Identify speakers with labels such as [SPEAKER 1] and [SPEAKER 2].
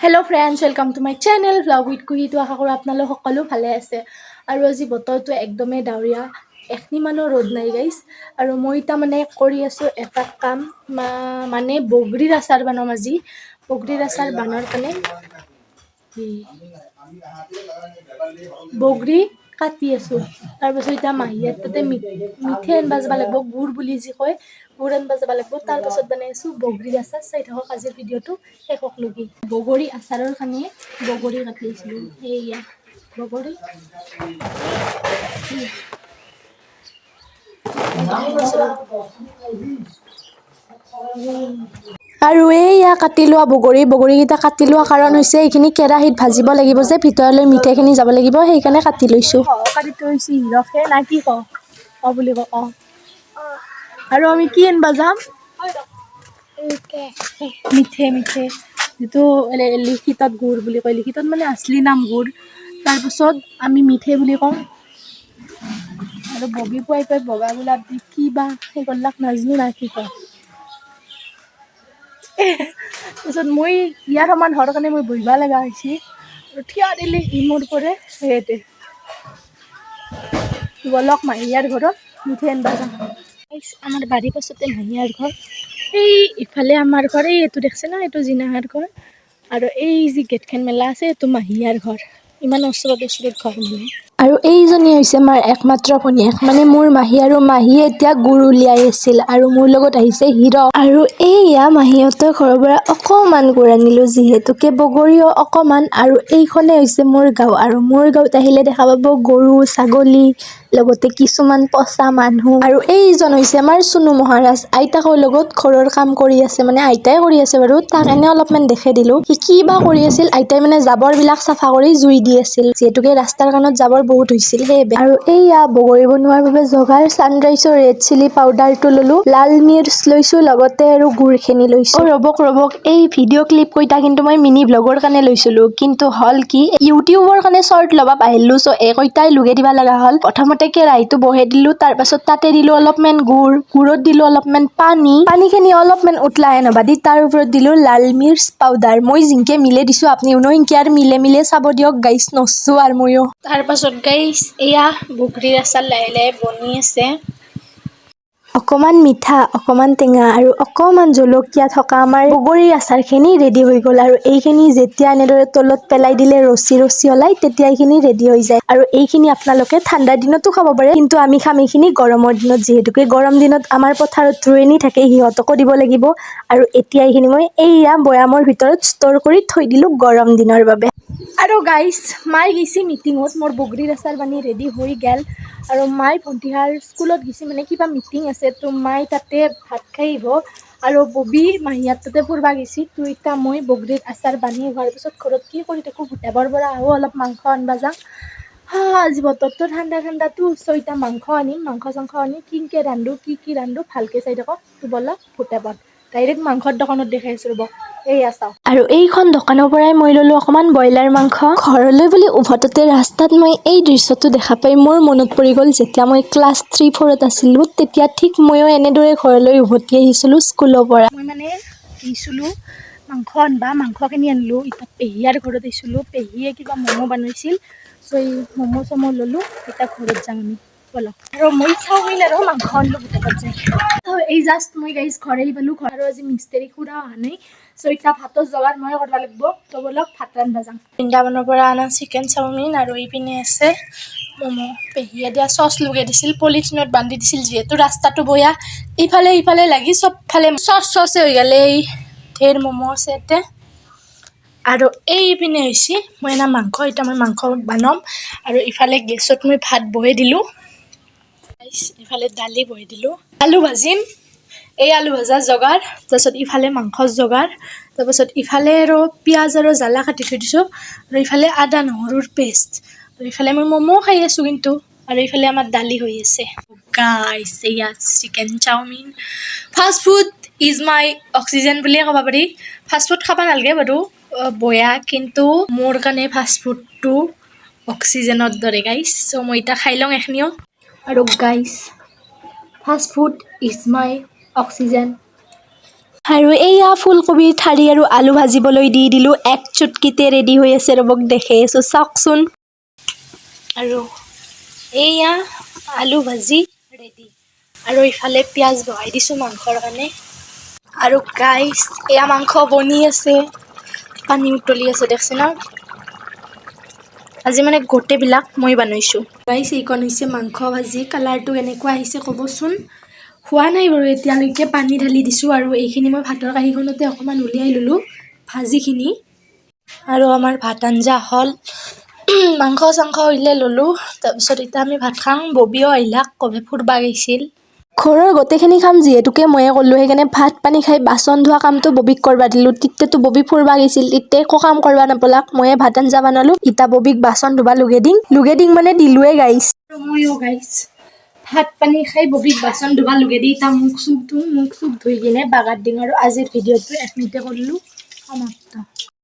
[SPEAKER 1] Hello' friends, welcome to my channel vlog with Kuhito. আশা কৰোঁ আপোনালোক সকলো ভালে আছে। আৰু আজি বতৰটো একদমেই ডাৱৰীয়া, এখিনিমানো ৰ'দ নাই গাইছ। আৰু মই এতিয়া মানে কৰি আছোঁ এটা কাম, মানে বগৰীৰ আচাৰ বনাম আজি। বগৰীৰ আচাৰ বনোৱাৰ কাৰণে বগৰী কাটি আছোঁ। তাৰপাছত এতিয়া মাহীহঁত তাতে মিঠে আনিব যাব লাগিব, গুড় বুলি যি কয়, গুড় আনিব যাব লাগিব। তাৰপাছত বনাই আছোঁ বগৰীৰ আচাৰ। চাই থাকক আজিৰ ভিডিঅ'টো শেষক লগি। বগৰী আচাৰৰ কাৰণে বগৰী কাটি আছিলোঁ। সেয়া বগৰী আৰু এইয়া কাটি লোৱা বগৰীকেইটা কাটি লোৱা কাৰণ হৈছে এইখিনি কেৰাহীত ভাজিব লাগিব যে, ভিতৰলৈ মিঠাইখিনি যাব লাগিব, সেইকাৰণে কাটি লৈছোঁ। কাটি থৈছোঁ হিৰকে না কি কওঁ বুলি কওঁ। আৰু আমি কি আনিব যাম? মিঠে যিটো লিখিতত গুড় বুলি কয়, লিখিতত মানে আছলি নাম গুড়। তাৰপাছত আমি মিঠে বুলি কওঁ। আৰু বগী পুৱাই বগা গোলাপ দি কি বা সেই গলাক নাজনো না কি কয়। তাৰপিছত মই ইয়াৰ সমান হোৱাৰ কাৰণে মই বহিব লগা হৈছে। আৰু থিয় দিলে ইমোৰ পৰে সেইয়াতে বলক মাহীয়াৰ ঘৰত মিঠে আনিব যাম। আমাৰ বাৰীৰ পাছতে মাহীয়াৰ ঘৰ। এই ইফালে আমাৰ ঘৰ, এইটো দেখছে না, এইটো জিনাহাৰ ঘৰ। আৰু এই যি গেটখন মেলা আছে, এইটো মাহীয়াৰ ঘৰ। ইমান ওচৰত ঘৰ মানে। আৰু এইজনী হৈছে আমাৰ একমাত্ৰ ভনীয়েক, মানে মোৰ মাহী। আৰু মাহীয়ে এতিয়া গুড় উলিয়াই আছিল আৰু মোৰ লগত আহিছে হিৰক। আৰু এইয়া মাহীহঁতৰ ঘৰৰ পৰা অকণমান গুড় আনিলোঁ, যিহেতুকে বগৰীও অকণমান। আৰু এইখনে হৈছে মোৰ গাঁও, আৰু মোৰ গাঁৱত আহিলে দেখা পাব গৰু ছাগলী, লগতে কিছুমান পচা মানুহ। আৰু এইজন হৈছে আমাৰ চুনু মহাৰাজ, আইতাকৰ লগত ঘৰৰ কাম কৰি আছে, মানে আইতাই কৰি আছে বাৰু। তাক এনে অলপমান দেখাই দিলোঁ, সি কি বা কৰি আছিল। আইতাই মানে জাবৰবিলাক চাফা কৰি জুই দি আছিল, যিহেতুকে ৰাস্তাৰ কাণত জাবৰ বহুত হৈছিল সেইবাবে। আৰু এইয়া বগৰী বনোৱাৰ বাবে জগাৰ, ছানৰাইজৰ ৰেড চিলি পাউডাৰটো ল'লোঁ, লাল মিৰ্চ লৈছোঁ, লগতে আৰু গুড়খিনি লৈছোঁ। ৰ'বক, এই ভিডিঅ' ক্লিপ কেইটা কিন্তু মই মিনি ব্লগৰ কাৰণে লৈছিলোঁ, কিন্তু হ'ল কি ইউটিউবৰ কাৰণে শ্বৰ্ট ল'ব পাৰিলোঁ, চ' এইকেইটাই লগাই দিব লগা হ'ল। প্ৰথমতে কেৰাহীটো বহাই দিলোঁ, তাৰপাছত তাতে দিলোঁ অলপমান গুড়ত দিলোঁ অলপমান পানীখিনি অলপমান উতলাই আনবা দি তাৰ ওপৰত দিলোঁ লাল মিৰ্চ পাউডাৰ। মই জিনকে মিলে দিছোঁ, আপুনিও ইনকে আৰু মিলে চাব দিয়ক গাইছ, নচছোঁ আৰু ময়ো। তাৰপাছত গাইছ এয়া বগৰীৰ আচাৰ লাহে লাহে বনি আছে। অকণমান মিঠা, অকণমান টেঙা আৰু অকণমান জলকীয়া থকা আমাৰ বগৰীৰ আচাৰখিনি ৰেডি হৈ গ'ল। আৰু এইখিনি যেতিয়া এনেদৰে তলত পেলাই দিলে ৰছী ওলাই, তেতিয়া এইখিনি ৰেডি হৈ যায়। আৰু এইখিনি আপোনালোকে ঠাণ্ডাৰ দিনতো খাব পাৰে, কিন্তু আমি খাম এইখিনি গৰমৰ দিনত, যিহেতুকে গৰম দিনত আমাৰ পথাৰত ৰোৱনী থাকে, সিহঁতকো দিব লাগিব। আৰু এতিয়া এইখিনি মই এইয়া বৈয়ামৰ ভিতৰত ষ্ট'ৰ কৰি থৈ দিলোঁ গৰম দিনৰ বাবে। আৰু গাইছ মায়ে গৈছে মিটিঙত, মোৰ বগৰীৰ আচাৰ বানি ৰেডি হৈ গ'ল। আৰু মায়ে ভণ্টিহাৰ স্কুলত গৈছে, মানে কিবা মিটিং আছে, তো মায়ে তাতে ভাত খাই আহিব। আৰু ববী মাহীহঁত তাতে ফুৰিব গৈছে। তো এতিয়া মই বগৰীৰ আচাৰ বানি হোৱাৰ পিছত ঘৰত কি কৰি থাকোঁ, ভূটাবৰ পৰা আহোঁ, অলপ মাংস আনিব যাম। আজি বতৰটো ঠাণ্ডাটো, চ' এতিয়া মাংস আনিম, মাংস আনি কিনকে ৰান্ধো, কি ৰান্ধো ভালকৈ চাই থাকক। তো বলক ভূটাবত ডাইৰেক্ট মাংসৰ দোকানত দেখাই আছোঁ ৰ'ব, এইয়া চাওক। আৰু এইখন দোকানৰ পৰাই মই ল'লোঁ অকণমান ব্ৰইলাৰ মাংস। ঘৰলৈ বুলি উভততে ৰাস্তাত মই এই দৃশ্যটো দেখা পাই মোৰ মনত পৰি গ'ল, যেতিয়া মই ক্লাছ 3-4ত আছিলোঁ, তেতিয়া ঠিক ময়ো এনেদৰে ঘৰলৈ উভতি আহিছিলোঁ স্কুলৰ পৰা। মই মানে আহিছিলোঁ মাংস আনিবা, মাংসখিনি আনিলোঁ। এতিয়া পেহীয়াৰ ঘৰত আহিছিলোঁ, পেহীয়ে কিবা ম'ম' বনাইছিল, চ' এই ম'ম' ল'লোঁ। এতিয়া ঘৰত যাম আমি, বলক। আৰু মই চাওমিন আৰু মাংস আনিলোঁ ভূটাবত যাই। এই জাষ্ট মই গাইছ ঘৰ আহি পালোঁ। ঘৰ আৰু আজি মিস্ত্ৰী খুৰা অহা নাই, চ' এতিয়া ভাতৰ যোগাৰ মই কৰিব লাগিব। তো বলক ভাত ৰান্ধিব যাম। বৃন্দাবনৰ পৰা অনা চিকেন চাওমিন, আৰু এইপিনে আছে ম'ম'। পেহীয়ে দিয়া চচ লগাই দিছিল, পলিথিনত বান্ধি দিছিল, যিহেতু ৰাস্তাটো বয়া, ইফালে লাগি চবফালে চচে হৈ গ'লে। এই ঢেৰ ম'ম' আছে ইয়াতে। আৰু এইপিনে হৈছে মই এনে মাংস, এতিয়া মই মাংস বনাম। আৰু ইফালে গেছত মই ভাত বহাই দিলোঁ, ইফালে দালি বহাই দিলোঁ, আলু ভাজিম। এই আলু ভাজাৰ যোগাৰ, তাৰপাছত ইফালে মাংসৰ যোগাৰ, তাৰপাছত ইফালে আৰু পিঁয়াজ আৰু জ্বালা কাটি থৈ দিছোঁ, আৰু ইফালে আদা নহৰুৰ পেষ্ট, আৰু ইফালে মই ম'ম'ও খাই আছোঁ কিন্তু। আৰু ইফালে আমাৰ দালি হৈ আছে। গাইছ এয়া chicken chowmein. Fast food is my oxygen বুলিয়ে ক'ব পাৰি। ফাষ্ট ফুড খাব নালাগে বাৰু, বেয়া, কিন্তু মোৰ কাৰণে ফাষ্ট ফুডটো অক্সিজেনৰ দৰে গাইছ। চ' মই এতিয়া খাই লওঁ এখনিও। আৰু guys fast food is my oxygen. আৰু এইয়া ফুলকবিৰ ঠাৰি আৰু আলু ভাজিবলৈ দি দিলোঁ। এক চুটকিতে ৰেডি হৈ আছে, ৰ'বক দেখাই আছোঁ, চাওকচোন। আৰু এইয়া আলু ভাজি ৰেডি। আৰু ইফালে পিঁয়াজ বহাই দিছোঁ মাংসৰ কাৰণে। আৰু গাইছ, এয়া মাংস বনি আছে, পানী উতলি আছে, দেখছে না? আজি মানে গোটেইবিলাক মই বনাইছোঁ। গাইছ, এইকণ হৈছে মাংস ভাজি। কালাৰটো কেনেকুৱা আহিছে ক'বচোন। হোৱা নাই বাৰু এতিয়ালৈকে, পানী ঢালি দিছোঁ। আৰু এইখিনি মই ভাতৰ কাঁহীখনতে অকণমান উলিয়াই ল'লোঁ ভাজিখিনি। আৰু আমাৰ ভাত আঞ্জা হ'ল। মাংস চাংস উলিয়াই ল'লোঁ। তাৰপিছত এতিয়া আমি ভাত খাম। ববিও আহিলাক, কবে ফুৰবা গৈছিল। ঘৰৰ গোটেইখিনি কাম যিহেতুকে ময়ে কৰিলোঁ, সেইকাৰণে ভাত পানী খাই বাচন ধোৱা কামটো ববিক কৰবা দিলোঁ। তেতিয়াতো ববি ফুৰবা গৈছিল, তেতিয়া একো কাম কৰবা নাপলাক। ময়ে ভাত আঞ্জা বনালোঁ। ইটা ববিক বাচন ধুবা লগে দিং মানে দিলোৱে গাইছ। আৰু ময়ো গাইছ ভাত পানী খাই ববিক বাচন ধুবা লগে দি ইটা মুখ চুখ ধুই কিনে বাগাৰ দিম। আৰু আজিৰ ভিডিঅ'টো এখিনিতে কৰিলোঁ সমাপ্ত।